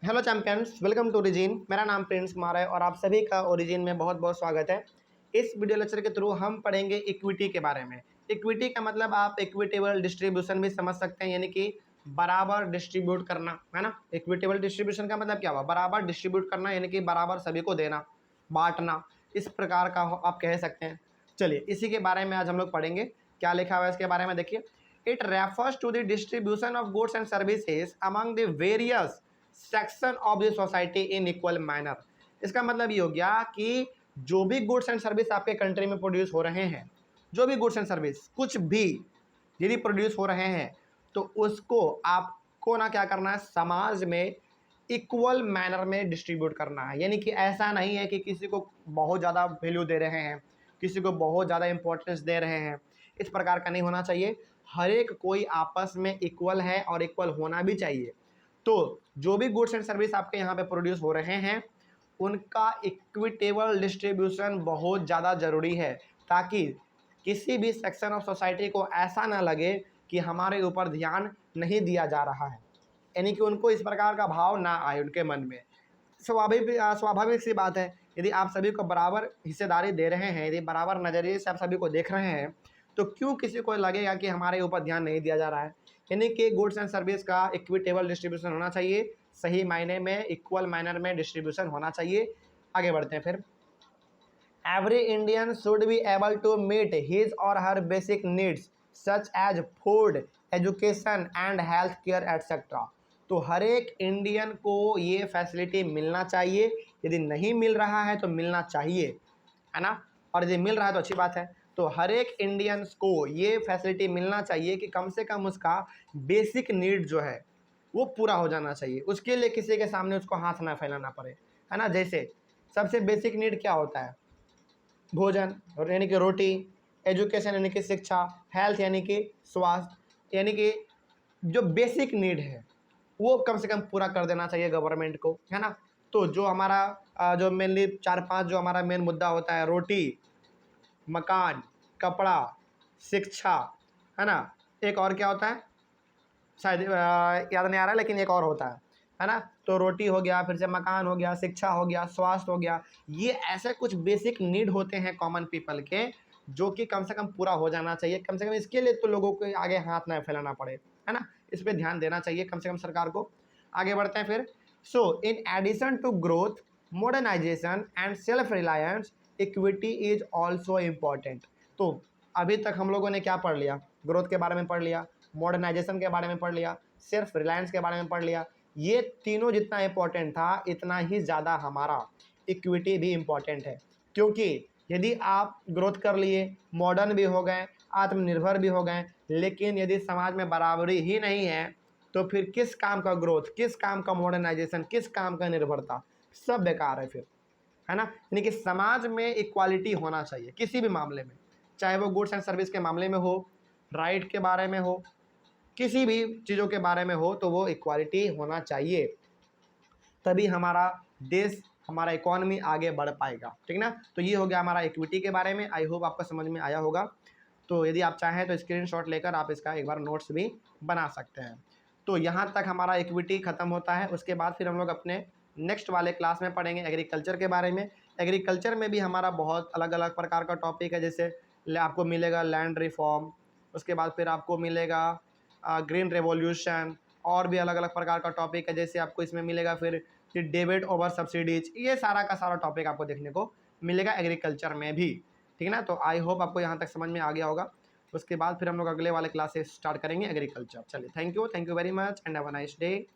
Hello champions, welcome to Origin. मेरा नाम Prince Kumar है और आप सभी का ओरिजिन में बहुत बहुत स्वागत है। इस वीडियो लेक्चर के थ्रू हम पढ़ेंगे इक्विटी के बारे में। इक्विटी का मतलब आप इक्विटेबल डिस्ट्रीब्यूशन भी समझ सकते हैं, यानी कि बराबर डिस्ट्रीब्यूट करना, है ना। इक्विटेबल डिस्ट्रीब्यूशन का मतलब क्या हुआ? बराबर डिस्ट्रीब्यूट करना, यानी कि बराबर सभी को देना, बांटना, इस प्रकार का आप कह सकते हैं। चलिए, इसी के बारे में आज हम लोग पढ़ेंगे। क्या लिखा हुआ है इसके बारे में देखिए। It refers to the distribution of goods and services among the various section of the society in equal manner. इसका मतलब ये हो गया कि जो भी गुड्स एंड सर्विस आपके कंट्री में प्रोड्यूस हो रहे हैं, जो भी गुड्स एंड सर्विस कुछ भी यदि प्रोड्यूस हो रहे हैं, तो उसको आपको ना क्या करना है, समाज में इक्वल मैनर में डिस्ट्रीब्यूट करना है। यानी कि ऐसा नहीं है कि किसी को बहुत ज़्यादा वैल्यू दे रहे हैं, किसी को बहुत ज़्यादा इंपॉर्टेंस दे रहे हैं, इस प्रकार का नहीं होना चाहिए। हर एक कोई आपस में इक्वल है और इक्वल होना भी चाहिए। तो जो भी गुड्स एंड सर्विस आपके यहाँ पे प्रोड्यूस हो रहे हैं, उनका इक्विटेबल डिस्ट्रीब्यूशन बहुत ज़्यादा ज़रूरी है, ताकि किसी भी सेक्शन ऑफ सोसाइटी को ऐसा ना लगे कि हमारे ऊपर ध्यान नहीं दिया जा रहा है, यानी कि उनको इस प्रकार का भाव ना आए उनके मन में। स्वाभाविक सी बात है, यदि आप सभी को बराबर हिस्सेदारी दे रहे हैं, यदि बराबर नज़रिए से आप सभी को देख रहे हैं, तो क्यों किसी को लगेगा कि हमारे ऊपर ध्यान नहीं दिया जा रहा है। यानी कि गुड्स एंड सर्विस का इक्विटेबल डिस्ट्रीब्यूशन होना चाहिए, सही मायने में इक्वल मैनर में डिस्ट्रीब्यूशन होना चाहिए। आगे बढ़ते हैं फिर। Every Indian should be able to meet his और her basic needs such as food, education and health care etcetera. तो हर एक इंडियन को ये फैसिलिटी मिलना चाहिए। यदि नहीं मिल रहा है तो मिलना चाहिए, है ना। और यदि मिल रहा है तो अच्छी बात है। तो हर एक इंडियंस को ये फैसिलिटी मिलना चाहिए कि कम से कम उसका बेसिक नीड जो है वो पूरा हो जाना चाहिए। उसके लिए किसी के सामने उसको हाथ ना फैलाना पड़े, है ना। जैसे सबसे बेसिक नीड क्या होता है? भोजन यानी कि रोटी, एजुकेशन यानी कि शिक्षा, हेल्थ यानी कि स्वास्थ्य, यानी कि जो बेसिक नीड है वो कम से कम पूरा कर देना चाहिए गवर्नमेंट को, है ना। तो जो हमारा जो मेनली 4-5 जो हमारा मेन मुद्दा होता है, रोटी, मकान, कपड़ा, शिक्षा, है ना। एक और क्या होता है, शायद याद नहीं आ रहा, लेकिन एक और होता है ना। तो रोटी हो गया, फिर से मकान हो गया, शिक्षा हो गया, स्वास्थ्य हो गया। ये ऐसे कुछ बेसिक नीड होते हैं कॉमन पीपल के, जो कि कम से कम पूरा हो जाना चाहिए। कम से कम इसके लिए तो लोगों को आगे हाथ ना फैलाना पड़े, है ना। इस पर ध्यान देना चाहिए कम से कम सरकार को। आगे बढ़ते हैं फिर। So in addition to growth, modernization and self reliance, equity is also important. तो अभी तक हम लोगों ने क्या पढ़ लिया? ग्रोथ के बारे में पढ़ लिया, मॉडर्नाइजेशन के बारे में पढ़ लिया, सेल्फ रिलायंस के बारे में पढ़ लिया। ये तीनों जितना इम्पोर्टेंट था, इतना ही ज़्यादा हमारा इक्विटी भी इम्पोर्टेंट है। क्योंकि यदि आप ग्रोथ कर लिए, मॉडर्न भी हो गए, आत्मनिर्भर भी हो गए, लेकिन यदि समाज में बराबरी ही नहीं है, तो फिर किस काम का ग्रोथ, किस काम का मॉडर्नाइजेशन, किस काम का निर्भरता, सब बेकार है फिर, है ना। यानी कि समाज में इक्वालिटी होना चाहिए किसी भी मामले में, चाहे वो गुड्स एंड सर्विस के मामले में हो, राइट के बारे में हो, किसी भी चीज़ों के बारे में हो, तो वो इक्वालिटी होना चाहिए। तभी हमारा देश, हमारा इकोनॉमी आगे बढ़ पाएगा, ठीक ना। तो ये हो गया हमारा इक्विटी के बारे में। आई होप आपको समझ में आया होगा। तो यदि आप चाहें तो स्क्रीनशॉट लेकर आप इसका एक बार नोट्स भी बना सकते हैं। तो यहाँ तक हमारा इक्विटी ख़त्म होता है। उसके बाद फिर हम लोग अपने नेक्स्ट वाले क्लास में पढ़ेंगे एग्रीकल्चर के बारे में। एग्रीकल्चर में भी हमारा बहुत अलग अलग प्रकार का टॉपिक है। जैसे आपको मिलेगा लैंड रिफॉर्म, उसके बाद फिर आपको मिलेगा ग्रीन रेवोल्यूशन, और भी अलग अलग प्रकार का टॉपिक है। जैसे आपको इसमें मिलेगा फिर डिबेट ओवर सब्सिडीज, ये सारा का सारा टॉपिक आपको देखने को मिलेगा एग्रीकल्चर में भी, ठीक है ना। तो आई होप आपको यहाँ तक समझ में आ गया होगा। उसके बाद फिर हम लोग अगले वाले क्लास से स्टार्ट करेंगे एग्रीकल्चर। चलिए, thank you very much and have a nice day.